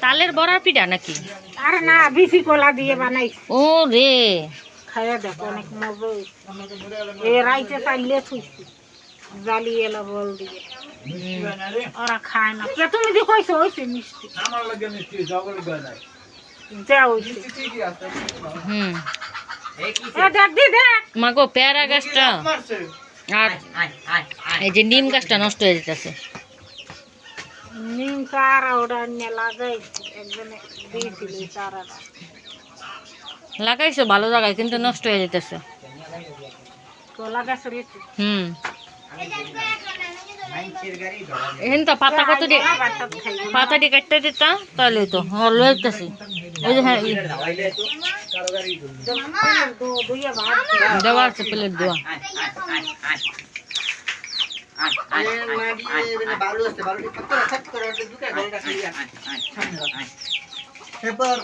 তালের বড়া পিঠা নাকি? আরে না, বিসি কলা দিয়ে বানাই। ও রে, খাইয়া দেখো, অনেক মজা হয়েছে। এ রাইতে চাইলে থুইছি জালি এলো বল দিয়ে। ওরা খায় না। কে তুমি যে কইছো হইছে মিষ্টি। যা হইছে। এ দেখ দি দেখ। মাগো পেয়ারা গাছটা আর এই যে নিম গাছটা নষ্ট হয়ে যেতেছে। নিম চারা ওটা নিয়ে লাগাই একজনে দিয়েছিল এই চারাটা। লাগাইছো ভালো জায়গায়, কিন্তু নষ্ট হয়ে যেতেছে। তো লাগাইছো রেখে। এখন তো পাতা কত দিয়ে পাতা দিয়ে কাটতে দিতা তাহলে তো লইতেছি। ওই যে হ্যাঁ দেওয়া আছে, প্লেট দেওয়া। এবার